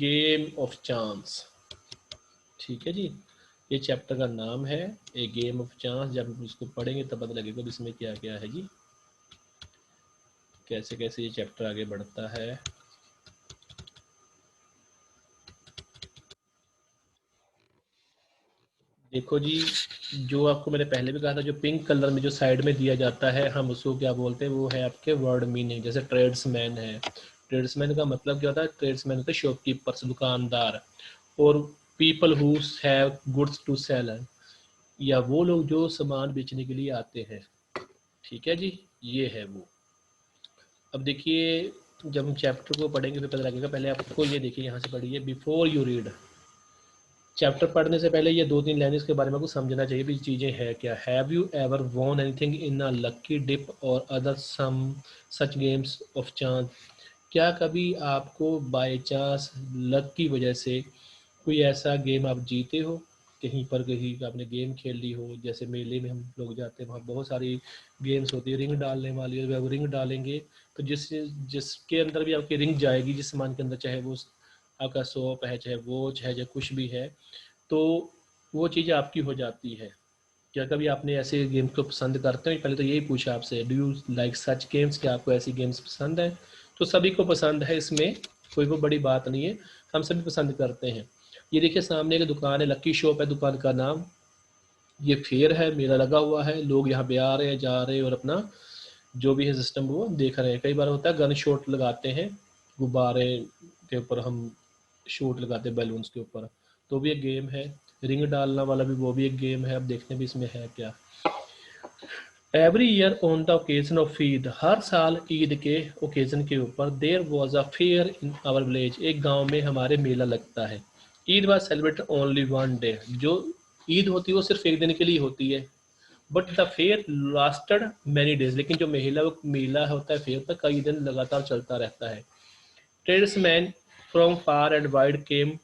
Game of chance. ठीक है जी, ये चैप्टर का नाम है ए गेम ऑफ चांस। जब हम इसको पढ़ेंगे तब पता लगेगा इसमें क्या क्या है जी, कैसे कैसे ये चैप्टर आगे बढ़ता है। देखो जी, जो आपको मैंने पहले भी कहा था, जो पिंक कलर में जो साइड में दिया जाता है, हम उसको क्या बोलते हैं, वो है आपके वर्ड मीनिंग। जैसे ट्रेड्समैन है, ट्रेड्समैन का मतलब क्या होता है, ट्रेड्समैन होता है शॉपकीपर्स, दुकानदार। और people who have goods to sell, या वो लोग जो सामान बेचने के लिए आते हैं। ठीक है जी, ये है वो। अब देखिए, जब हम चैप्टर को पढ़ेंगे फिर पता लगेगा। पहले आपको ये देखिए, यहाँ से पढ़िए, बिफोर यू रीड। चैप्टर पढ़ने से पहले ये 2-3 लाइन्स के बारे में कुछ समझना चाहिए भी, चीज़ें हैं क्या। Have you ever won anything in a lucky dip or other some such games of chance. क्या कभी आपको बाय चांस लक की वजह से कोई ऐसा गेम आप जीते हो, कहीं पर कहीं आपने गेम खेल ली हो। जैसे मेले में हम लोग जाते हैं, वहाँ बहुत सारी गेम्स होती है, रिंग डालने वाली है। जब रिंग डालेंगे तो जिसके अंदर भी आपकी रिंग जाएगी, जिस सामान के अंदर, चाहे वो आपका सोप है, चाहे वॉच है, चाहे कुछ भी है, तो वो चीज़ आपकी हो जाती है। क्या कभी आपने ऐसे गेम को पसंद करते हो? पहले तो यही पूछा आपसे, do you like such games, क्या आपको ऐसी गेम्स पसंद है? तो सभी को पसंद है, इसमें कोई वो बड़ी बात नहीं है, हम सभी पसंद करते हैं। ये देखिए, सामने एक दुकान है, लक्की शॉप है दुकान का नाम। ये फेयर है, मेला लगा हुआ है, लोग यहाँ पे आ रहे हैं, जा रहे हैं, और अपना जो भी है सिस्टम वो देख रहे हैं। कई बार होता है गन शॉट लगाते हैं, गुब्बारे के ऊपर हम शॉट लगाते हैं बैलून्स के ऊपर, तो भी एक गेम है। रिंग डालना वाला भी, वो भी एक गेम है। अब देखते हैं भी इसमें है क्या। Every year on the occasion of Eid, हर साल ईद के ओकेजन के ऊपर, there was a fair in our village, एक गांव में हमारे मेला लगता है। Eid was celebrated only one day, जो ईद होती है वो सिर्फ एक दिन के लिए होती है। But the fair lasted many days, लेकिन जो मेला होता है फेयर पर, कई दिन लगातार चलता रहता है। Tradesman from far and wide came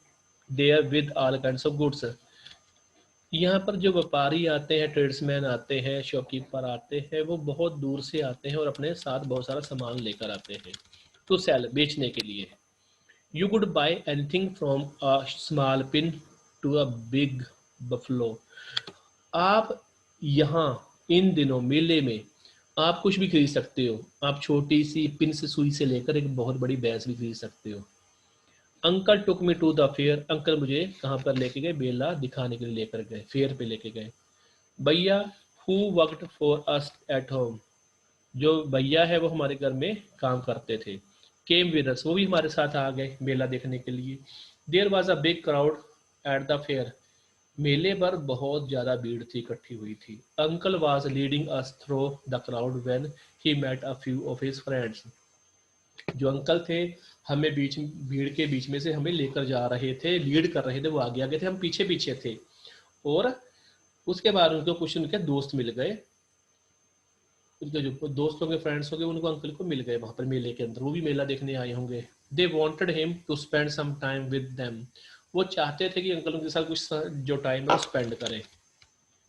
there with all kinds of goods, यहाँ पर जो व्यापारी आते हैं, ट्रेड्समैन आते हैं, शॉपकीपर आते हैं, वो बहुत दूर से आते हैं और अपने साथ बहुत सारा सामान लेकर आते हैं, टू सेल, बेचने के लिए। You could buy anything from a small pin to a big buffalo, आप यहाँ इन दिनों मेले में आप कुछ भी खरीद सकते हो। आप छोटी सी पिन से सुई से लेकर एक बहुत बड़ी भैंस भी खरीद सकते हो। Uncle took me to the fair, uncle मुझे कहाँ पर लेके गए, मेला दिखाने के लिए लेकर गए, फेयर पे लेके गए। भैया who worked for us at home, जो भैया है वो हमारे घर में काम करते थे। केम विद अस, वो भी हमारे साथ आ गए मेला देखने के लिए। There was a big crowd at the fair, मेले पर बहुत ज़्यादा भीड़ थी, इकट्ठी हुई थी। Uncle was leading us through the crowd when he met a few of his friends, जो अंकल थे हमें भीड़ के बीच में से हमें लेकर जा रहे थे, लीड कर रहे थे, वो आगे आगे थे, हम पीछे पीछे थे। और उसके बाद उनको कुछ उनके दोस्त मिल गए, उनके जो दोस्तों के फ्रेंड्स हो गए, उनको अंकल को मिल गए वहां पर मेले के अंदर, वो भी मेला देखने आए होंगे। They wanted him to spend some time with them, वो चाहते थे कि अंकल उनके साथ कुछ जो टाइम है वो स्पेंड करें।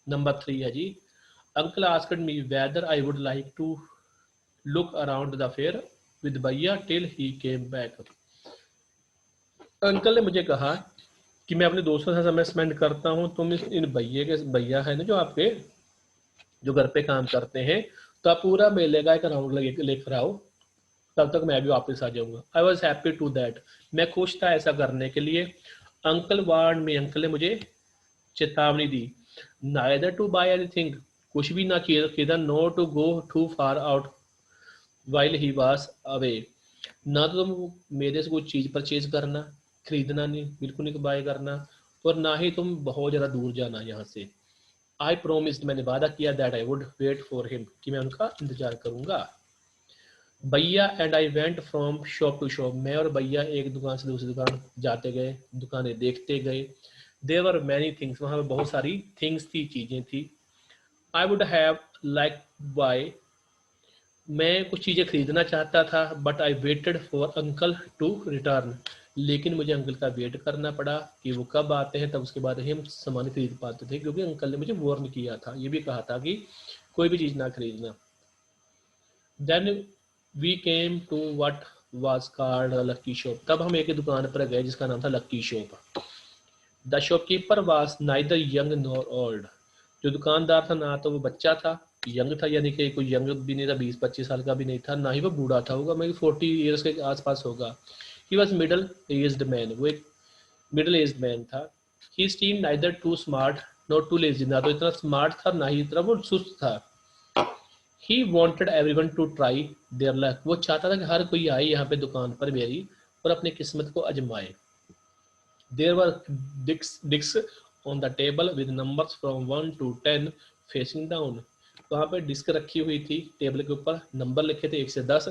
नंबर 3 है जी, uncle asked me whether I would like to look around the fair with bhaiya till he came back, uncle ने मुझे कहा कि मैं अपने दोस्तों से समय स्पेंड करता हूँ, तुम इन भैया है ना जो आपके, जो घर पे काम करते हैं, तो आप पूरा मेले का एक राउंड लेकर आओ, तब तक मैं भी वापस आ जाऊंगा। I was happy to that, मैं खुश था ऐसा करने के लिए। अंकल वार्न में, अंकल ने मुझे चेतावनी दी। नाइदर टू बाय एनीथिंग, कुछ भी ना खरीदा, no to go to far out while he was away, ना तो तुम मेरे से कुछ चीज़ परचेज करना, खरीदना नहीं, बिल्कुल नहीं बाय करना, और ना ही तुम बहुत ज़्यादा दूर जाना यहाँ से। आई प्रोमिस्ड, मैंने वादा किया, that I would wait for him, कि मैं उनका इंतजार करूंगा। भैया and I went from shop to shop, मैं और भैया एक दुकान से दूसरी दुकान जाते गए, दुकानें देखते गए। देयर वर मैनी थिंग्स, वहाँ पर बहुत सारी थिंग्स थी, चीज़ें थी। I would have like buy, मैं कुछ चीज़ें खरीदना चाहता था, but I waited for uncle to return, लेकिन मुझे अंकल का वेट करना पड़ा कि वो कब आते हैं, तब उसके बाद ही हम सामान खरीद पाते थे, क्योंकि अंकल ने मुझे वार्न किया था, ये भी कहा था कि कोई भी चीज़ ना खरीदना। Then we came to what was called lucky shop. तब हम एक दुकान पर गए जिसका नाम था lucky shop. The shopkeeper was neither young nor old. जो दुकानदार था ना तो वो बच्चा था, यंग था यानी कि कोई यंग भी नहीं था, 20-25 साल का भी नहीं था, ना ही वो बूढ़ा था, होगा मेरी 40 ईयर्स के आसपास होगा। He was middle aged man, वो एक मिडिल एज्ड मैन था। He seem neither too smart not too lazy, ना तो इतना स्मार्ट था ना ही इतना वो सुस्त था। He wanted everyone to try their luck, वो चाहता था कि हर कोई आए यहाँ पे दुकान पर मेरी और अपनी किस्मत को आजमाए। There were discs on the table with numbers from 1 to 10 facing down. वहाँ पे डिस्क रखी हुई थी टेबल के ऊपर, नंबर लिखे थे 1 से 10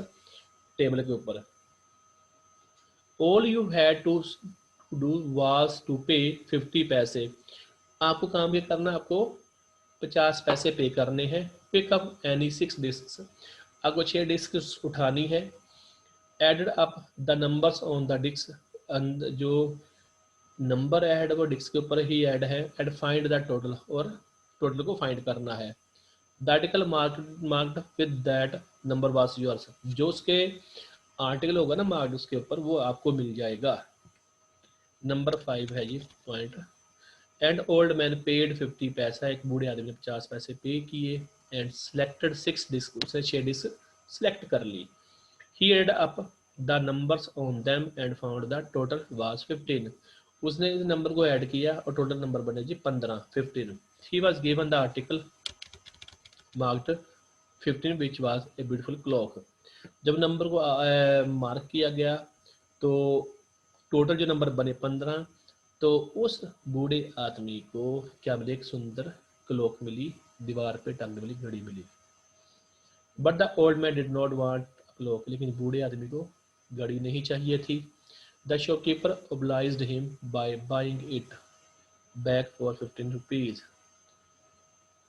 टेबल के ऊपर। All you had to do was to pay 50 पैसे। आपको काम ये करना, आपको 50 पैसे पे करने हैं। पिक अप एनी 6 डिस्क, आपको 6 डिस्क उठानी है। Added up the numbers on the disc, जो नंबर ऐड वो डिस्क के ऊपर ही ऐड है। एंड फाइंड द टोटल, और टोटल को फाइंड करना है। The article marked with that number was yours, जो उसके आर्टिकल होगा ना मार्क्ड उसके ऊपर, वो आपको मिल जाएगा। नंबर 5 है ये point. And old man paid 50 पैसा, एक बूढ़े आदमी ने 50 पैसे पे किए। एंड सिलेक्टेड 6 डिस्क, उसने 6 डिस्क सिलेक्ट कर ली। He add up the numbers on them and found the total was 15, उसने इस नंबर को ऐड किया और टोटल नंबर बने जी 15। He was given the article marked 15 which was a beautiful clock. जब नंबर को मार्क किया गया तो टोटल जो नंबर बने 15, तो उस बूढ़े आदमी को क्या मिली, एक सुंदर क्लॉक मिली, दीवार पे टंग मिली, घड़ी मिली। But the old man did not want clock, लेकिन बूढ़े आदमी को घड़ी नहीं चाहिए थी। The shopkeeper obliged him by buying it back for 15 rupees.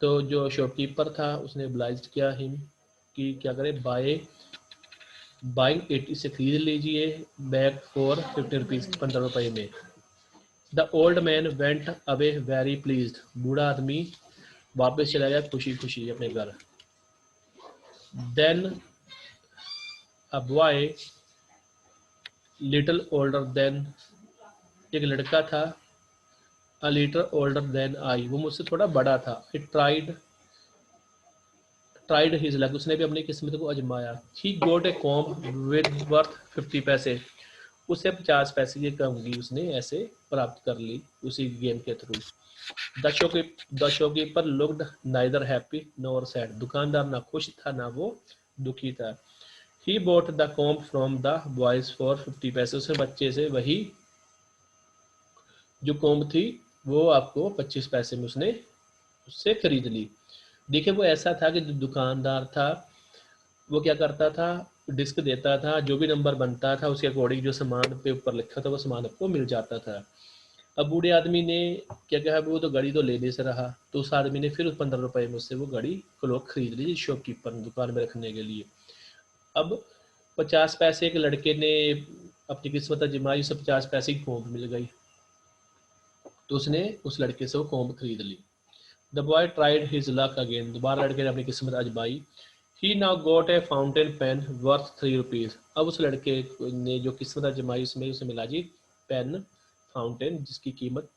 तो जो शॉपकीपर था उसने obliged किया हिम कि क्या करे, बाइंग इट, इसे खरीद लीजिए, बैक फॉर 15 रुपीज़, 15 रुपये में। The old man went away very pleased, बूढ़ा आदमी वापस चला गया खुशी खुशी अपने घर। Then a boy little older than, एक लड़का था a little older than I, वो मुझसे थोड़ा बड़ा था। इट ट्राइड हिज लक, उसने भी अपनी किस्मत को आजमाया। ही गोट ए कॉम्ब विद वर्थ 50 पैसे, उसे 50 पैसे की कंघी उसने ऐसे प्राप्त कर ली उसी गेम के through. The shopkeeper looked neither happy nor sad, दुकानदार ना खुश था ना वो दुखी था। He bought the comb from the boys for 50 पैसे, उसे बच्चे से वही जो कॉम्ब थी वो आपको 25 पैसे में उसने उससे खरीद ली। देखिए वो ऐसा था कि जो दुकानदार था वो क्या करता था, डिस्क देता था, जो भी नंबर बनता था उसके अकॉर्डिंग जो सामान पे ऊपर लिखा था वो सामान आपको मिल जाता था। अब बूढ़े आदमी ने क्या कहा, वो तो घड़ी तो लेने से रहा, तो उस आदमी ने फिर 15 रुपए में उससे वो घड़ी क्लॉक खरीद ली शॉपकीपर ने दुकान में रखने के लिए। अब 50 पैसे के लड़के ने अपनी किस्मत आजमाई, उसे 50 पैसे की कॉम्ब मिल गई, तो उसने उस लड़के से वो कॉम्ब खरीद ली। The boy tried his luck again, दोबारा लड़के ने अपनी किस्मत आजमाई। He now got a fountain pen worth 3 rupees, अब उस लड़के ने जो किस्मत आजमाई उसमें उसे मिला जी पेन फाउंटेन जिसकी कीमत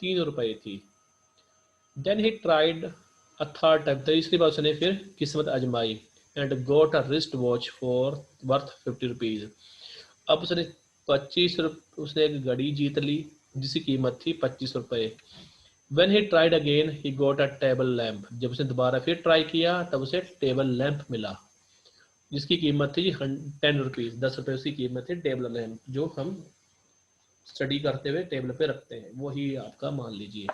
3 रुपये थी। Then he tried a third time, तीसरी बार उसने फिर किस्मत आजमाई and got a wrist watch for worth 50 rupees, अब उसने 25 उसने एक घड़ी जीत ली जिसकी कीमत थी 25 रुपये। When he tried again, he got a table lamp, जब उसने दोबारा फिर ट्राई किया तब उसे टेबल लैंप मिला जिसकी कीमत थी 10 रुपीज़, 10 रुपये उसकी कीमत थी टेबल लैंप जो हम स्टडी करते हुए टेबल पे रखते हैं, वही आपका मान लीजिए।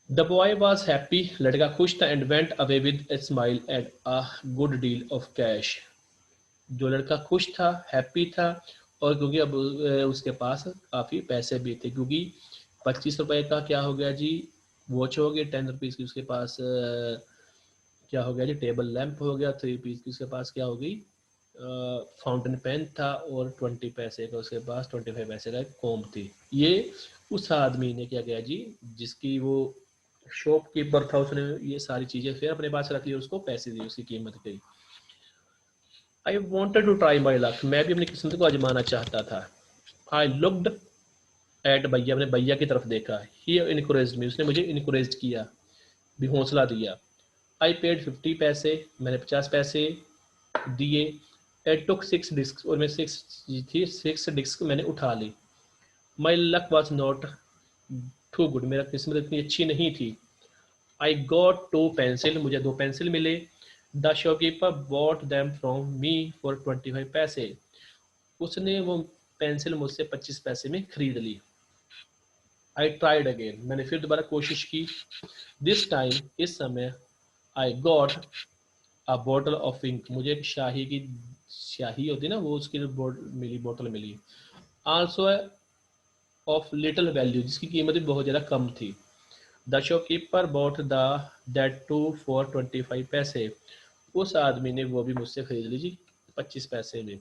द बॉय वॉज हैप्पी, लड़का खुश था, and went away with a smile and a good deal of cash, जो लड़का खुश था, हैप्पी था, और क्योंकि अब उसके पास काफ़ी पैसे भी थे, क्योंकि 25 रुपये का क्या हो गया जी वॉच हो गई, 10 रुपीज़ की उसके पास क्या हो गया जी टेबल लैंप हो गया, 3 रुपीज़ की उसके पास क्या हो गई फाउंटेन पेन था, और 20 पैसे का उसके पास 25 पैसे का एक कॉम्ब थी। ये उस आदमी ने क्या किया जी, जिसकी वो शॉपकीपर था, उसने ये सारी चीज़ें फिर अपने पास रख ली, उसको पैसे दिए उसकी कीमत की। I wanted to try my luck, मैं भी अपनी किस्मत को आजमाना चाहता था। आई लुक्ड एट भैया, मैंने भैया की तरफ देखा। ही इनकरेज्ड मी, उसने मुझे इनकरेज किया, भी हौसला दिया। आई पेड 50 पैसे, मैंने 50 पैसे दिए। आई टुक 6 डिस्क, और मैं 6 डिस्क मैंने उठा ली। My luck was not too good, मेरा किस्मत इतनी अच्छी नहीं थी। आई गॉट 2 पेंसिल, मुझे 2 पेंसिल मिले। The shopkeeper bot them from me for 25 पैसे, उसने वो पेंसिल मुझसे 25 पैसे में खरीद ली। आई ट्राइड अगेन, मैंने फिर दोबारा कोशिश की। दिस टाइम, इस समय, I got a bottle of ink, मुझे एक शाही की, शाही होती ना वो, उसकी मिली, बोतल मिली। आल्सो ऑफ लिटिल वैल्यू, जिसकी कीमत भी बहुत ज़्यादा कम थी। The shopkeeper bought the that to for 25 पैसे, उस आदमी ने वो भी मुझसे खरीद ली जी 25 पैसे में।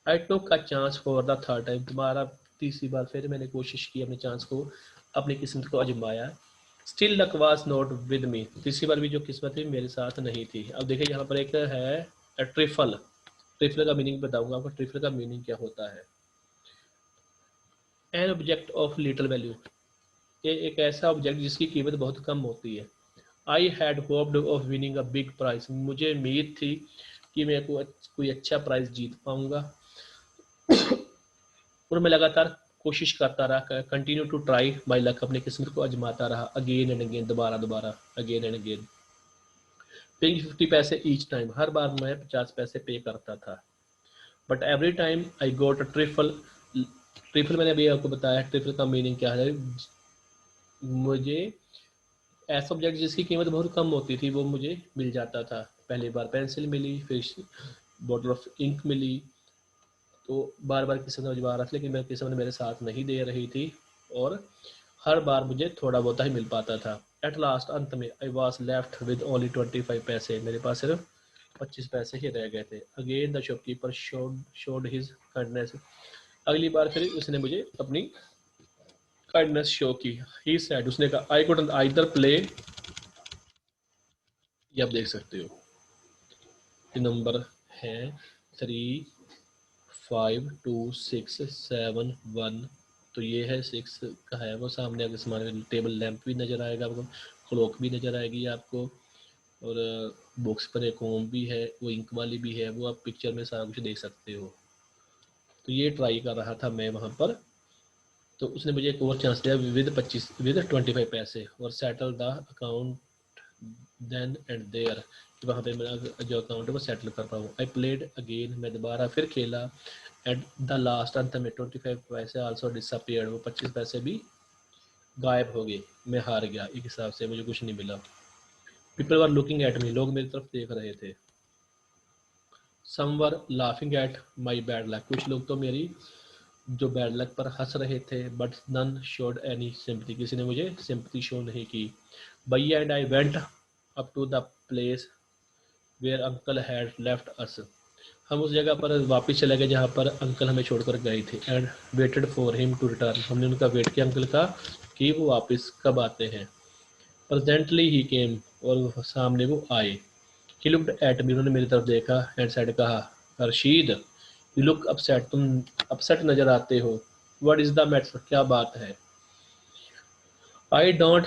I took a chance for the third time, तुम्हारा तीसरी बार फिर मैंने कोशिश की, अपने चांस को, अपनी किस्मत को आजमाया। Still luck was not with me, तीसरी बार भी जो किस्मत थी मेरे साथ नहीं थी। अब देखिए यहाँ पर एक है ट्रिफल, ट्रिफल का मीनिंग बताऊंगा आपको, ट्रिफल का मीनिंग क्या होता है। An object of little value, ये एक ऐसा ऑब्जेक्ट जिसकी कीमत बहुत कम होती है। I had hoped of winning a big prize, मुझे उम्मीद थी कि मैं कोई अच्छा प्राइज जीत पाऊंगा, और मैं लगातार कोशिश करता रहा, continue to try my luck, अपनी किस्मत को आजमाता रहा, अगेन एंड अगेन, दोबारा दोबारा, अगेन एंड अगेन। पेइंग 50 पैसे ईच टाइम, हर बार मैं 50 पैसे पे करता था। But every time I got a trifle, trifle मैंने अभी आपको बताया, ट्रिफल का मीनिंग क्या है। मुझे ऐसा ऑब्जेक्ट जिसकी कीमत बहुत कम होती थी वो मुझे मिल जाता था। पहली बार पेंसिल मिली, फिर बॉटल ऑफ इंक मिली, तो बार बार किस्मत आजमा रहा था, लेकिन मेरी किस्मत मेरे साथ नहीं दे रही थी, और हर बार मुझे थोड़ा बहुत ही मिल पाता था। एट लास्ट, अंत में, I was left with only 25 पैसे, मेरे पास सिर्फ 25 पैसे ही रह गए थे। Again the shopkeeper showed his kindness, अगली बार फिर उसने मुझे अपनी काइंडनेस शो की। ही सेड, उसने कहा, आई कुडंट आइदर प्ले, ये आप देख सकते हो, ये नंबर है 3, 5, 2, 6, 7, 1, तो ये है 6 का है वो, सामने आगे सामान टेबल लैंप भी नज़र आएगा आपको, क्लॉक भी नज़र आएगी आपको, और बॉक्स पर एक होम भी है, वो इंक वाली भी है, वो आप पिक्चर में सारा कुछ देख सकते हो। तो ये ट्राई कर रहा था मैं वहाँ पर, तो उसने मुझे एक और चांस दिया विद 25 पैसे, और settle the account then and there, वहाँ पे मेरा जो अकाउंट है वो सेटल कर पाऊँ। आई प्लेड अगेन, मैं दोबारा फिर खेला। एट द लास्ट, अंत में 25 पैसे आल्सो डिसअपियर्ड, वो 25 पैसे भी गायब हो गए, मैं हार गया, एक हिसाब से मुझे कुछ नहीं मिला। People were looking at me, लोग मेरी तरफ देख रहे थे। Some were laughing at my bad luck, कुछ लोग तो मेरी जो बैड लक पर हंस रहे थे। But none showed any sympathy, किसी ने मुझे सिंपथी शो नहीं की। भैया and I went up to the place where uncle had left us, हम उस जगह पर वापस चले गए जहाँ पर अंकल हमें छोड़कर गए थे। And waited for him to return, हमने उनका वेट किया अंकल का कि वो वापस कब आते हैं। प्रेजेंटली ही केम, और सामने वो आए। ही लुक्ड एट मी, उन्होंने मेरी तरफ देखा, एंड सेड, कहा, रशीद यू लुक अपसेट, तुम अपसेट नजर आते हो। व्हाट इज द मैटर, क्या बात है। आई डोंट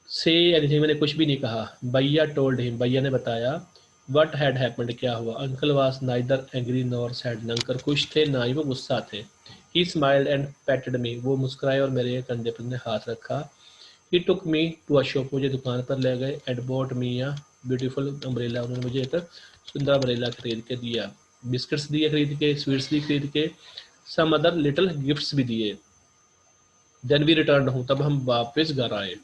से एनीथिंग, मैंने कुछ भी नहीं कहा। भैया टोल्ड हिम, भैया ने बताया। वट हैड हैपेंड, क्या हुआ। Uncle was neither angry nor sad, uncle खुश थे ना ही वो गुस्सा थे। ही स्माइल्ड एंड पैटेड मी, वो मुस्कुराए और मेरे कंधे पर हाथ रखा। ही टुक मी टू अ शॉप, मुझे दुकान पर ले गए। And bought me a beautiful umbrella, उन्होंने मुझे एक सुंदर अम्ब्रेला खरीद के दिया। बिस्किट्स दिए खरीद के, स्वीट्स दी खरीद के, सम अदर लिटिल गिफ्ट्स भी दिए। देन वी रिटर्न हूँ, तब हम वापस घर आए।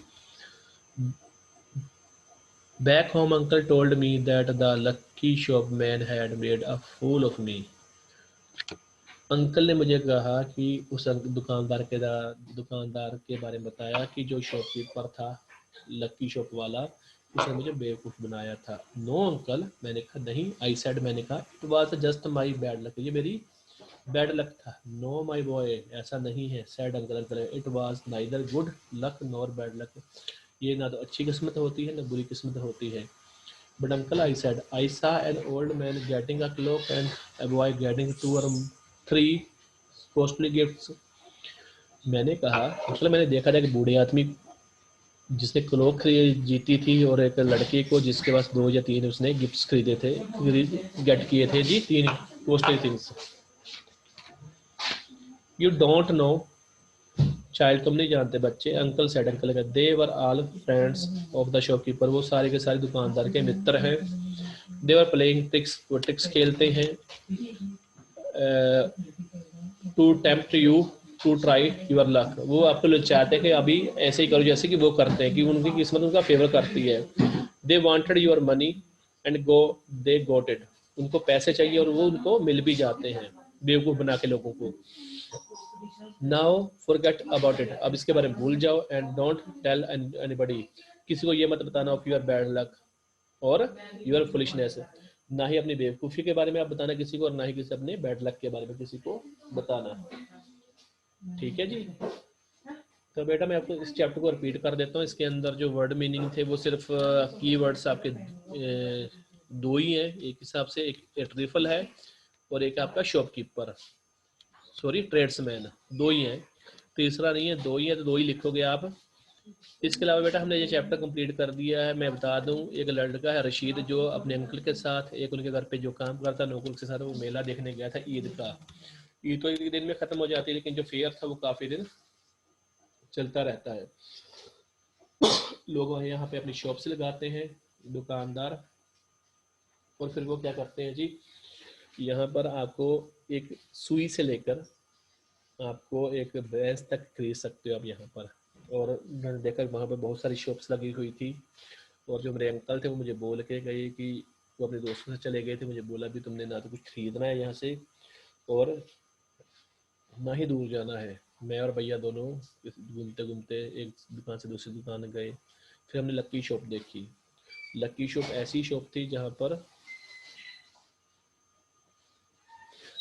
Back home, uncle told me that the lucky shopman had made a fool of me. Uncle ने मुझे कहा कि उस दुकानदार के बारे में बताया कि जो शॉपकीपर था, लकी शॉप वाला, उसने मुझे बेवकूफ़ बनाया था। नो अंकल, मैंने कहा नहीं। आई सेड, मैंने कहा, it was just my bad luck, ये मेरी बैड लक था। नो माई बॉय, ऐसा नहीं है। Sad uncle, uncle, it was neither good luck nor bad luck, ये ना तो अच्छी किस्मत होती है ना बुरी किस्मत होती है। But uncle, I said, I saw an old man getting a cloak and a boy getting 2 or 3 costly gifts. मैंने कहा, मतलब मैंने देखा था कि बूढ़े आदमी जिसने क्लोक जीती थी और एक लड़के को जिसके पास 2 या 3 उसने गिफ्ट्स खरीदे थे, गेट किए थे जी, 3 costly things. You don't know child, तुम नहीं जानते बच्चे. अंकल सेड, अंकल का, they were all friends of the shopkeeper, वो सारे के सारे दुकानदार के मित्र हैं. दे वर प्लेइंग ट्रिक्स, वो ट्रिक्स खेलते हैं. To tempt you to try your luck, वो आपको ललचाते हैं कि अभी ऐसे ही करो जैसे कि वो करते हैं, कि उनकी किस्मत उनका फेवर करती है. They wanted your money and go they got it, उनको पैसे चाहिए और वो उनको मिल भी जाते हैं, बेवकूफ़ बना के लोगों को. नाउ फॉरगेट अबाउट इट, अब इसके बारे में भूल जाओ. एंड डोंट टेल एनीबडी, किसी को ये मत बताना ऑफ योर बैड लक और योर फुलिशनेस, ना ही अपनी बेवकूफ़ी के बारे में आप बताना किसी को, और ना ही किसी अपने बैड लक के बारे में किसी को बताना. ठीक है जी. तो बेटा मैं आपको इस चैप्टर को रिपीट कर देता हूँ. इसके अंदर जो वर्ड मीनिंग थे वो सिर्फ की वर्ड्स आपके 2 ही हैं एक हिसाब से. एक ट्रिफल है और एक आपका शॉपकीपर, सॉरी ट्रेड्समैन, 2 ही हैं, तीसरा नहीं है, 2 ही है, तो 2 ही लिखोगे आप. इसके अलावा बेटा हमने ये चैप्टर कंप्लीट कर दिया है. मैं बता दूं, एक लड़का है रशीद जो अपने अंकल के साथ, एक उनके घर पे जो काम करता नौकर के साथ, वो मेला देखने गया था ईद का. ईद तो एक दिन में ख़त्म हो जाती है, लेकिन जो फेयर था वो काफ़ी दिन चलता रहता है. लोग यहाँ पे अपनी शॉप से लगाते हैं दुकानदार, और फिर वो क्या करते हैं जी, यहाँ पर आपको एक सुई से लेकर आपको एक भैंस तक खरीद सकते हो आप यहाँ पर. और मैंने देखा वहाँ पे बहुत सारी शॉप्स लगी हुई थी, और जो मेरे अंकल थे वो मुझे बोल के गए कि वो अपने दोस्तों से चले गए थे, मुझे बोला भी तुमने ना तो कुछ खरीदना है यहाँ से और ना ही दूर जाना है. मैं और भैया दोनों घूमते घूमते एक दुकान से दूसरी दुकान गए. फिर हमने लक्की शॉप देखी. लक्की शॉप ऐसी शॉप थी जहाँ पर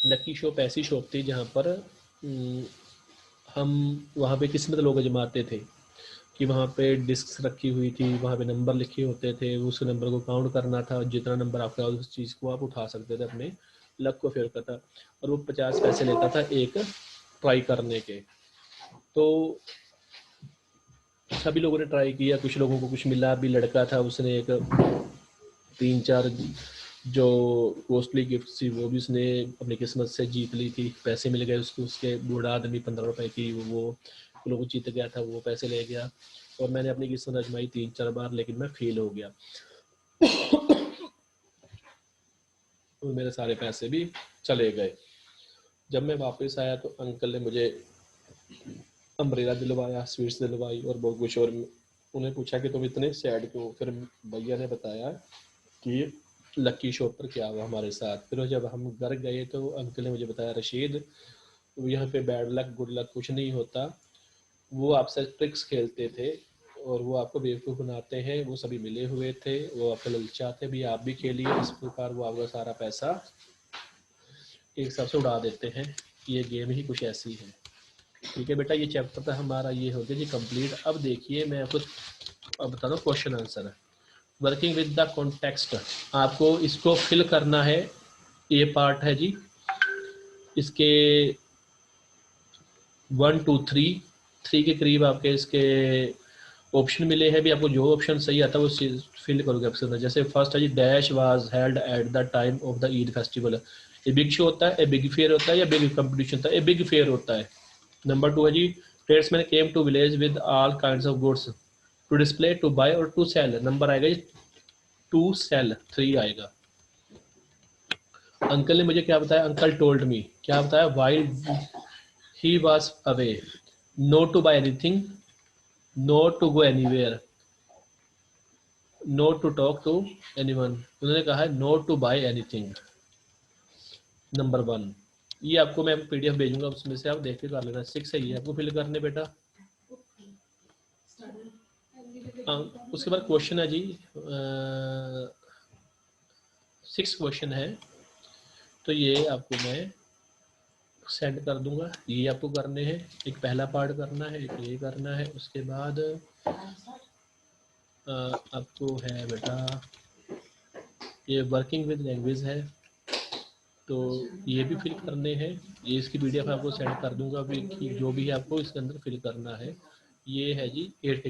लक्की शॉप ऐसी शॉप थी जहाँ पर हम वहाँ पे किस्मत लोग जमाते थे, कि वहाँ पे डिस्क रखी हुई थी, वहाँ पे नंबर लिखे होते थे, उस नंबर को काउंट करना था, जितना नंबर आपका उस चीज़ को आप उठा सकते थे, अपने लक को फेवर करता. और वो 50 पैसे लेता था एक ट्राई करने के. तो सभी लोगों ने ट्राई किया, कुछ लोगों को कुछ मिला भी. लड़का था उसने एक 3-4 जो कॉस्टली गिफ्ट थी वो भी उसने अपनी किस्मत से जीत ली थी, पैसे मिल गए उसको. उसके बूढ़ा आदमी 15 रुपए की वो लोग जीत गया था, वो पैसे ले गया. और मैंने अपनी किस्मत आजमाई 3-4 बार, लेकिन मैं फेल हो गया और मेरे सारे पैसे भी चले गए. जब मैं वापस आया तो अंकल ने मुझे अम्ब्रेला दिलवाया, स्वीट्स दिलवाई और बहुत कुछ. और उन्हें पूछा कि तुम इतने सैड क्यों. फिर भैया ने बताया कि लक्की शॉप पर क्या हुआ हमारे साथ. फिर जब हम घर गए तो अंकल ने मुझे बताया, रशीद यहाँ पे बैड लक गुड लक कुछ नहीं होता, वो आपसे ट्रिक्स खेलते थे और वो आपको बेवकूफ़ बनाते हैं. वो सभी मिले हुए थे, वो आपको ललचाते भी, आप भी खेलिए. इस प्रकार वो आपका सारा पैसा एक हिसाब से उड़ा देते हैं. ये गेम ही कुछ ऐसी है. ठीक है बेटा, ये चैप्टर तो हमारा ये हो गया जी कंप्लीट. अब देखिए मैं आपको अब बता दूँ question answer. Working with the context, आपको इसको फिल करना है. ये पार्ट है जी, इसके 1 2 3 के करीब आपके इसके ऑप्शन मिले हैं भी. आपको जो ऑप्शन सही आता है वो फिल करोगे आपके अंदर. जैसे फर्स्ट है जी, dash was held at the time of the Eid festival. A big show होता है, ए बिग फेयर होता है, या बिग कंपटीशन होता है. ए बिग फेयर होता है. नंबर 2 है जी, tradesman came to village with all kinds of goods to display, to buy और टू सेल. नंबर आएगा जी टू सेल, 3 आएगा. अंकल ने मुझे क्या बताया, अंकल टोल्ड मी, क्या बताया, while he was away, not to buy anything, not to go anywhere, not to talk to anyone. उन्होंने कहा है not to buy anything. Number 1 ये आपको मैं पीडीएफ भेजूंगा, उसमें से आप देख के कर लेना. 6 है ये आपको फिल करने बेटा. उसके बाद क्वेश्चन है जी, 6 क्वेश्चन है, तो ये आपको मैं सेंड कर दूंगा. ये आपको करने हैं, एक पहला पार्ट करना है, एक ये करना है. उसके बाद आपको है बेटा ये वर्किंग विद लैंग्वेज है, तो ये भी फिल करने हैं। ये इसकी पीडीएफ आपको सेंड कर दूंगा अभी कि जो भी आपको इसके अंदर फिल करना है। ये है जी 8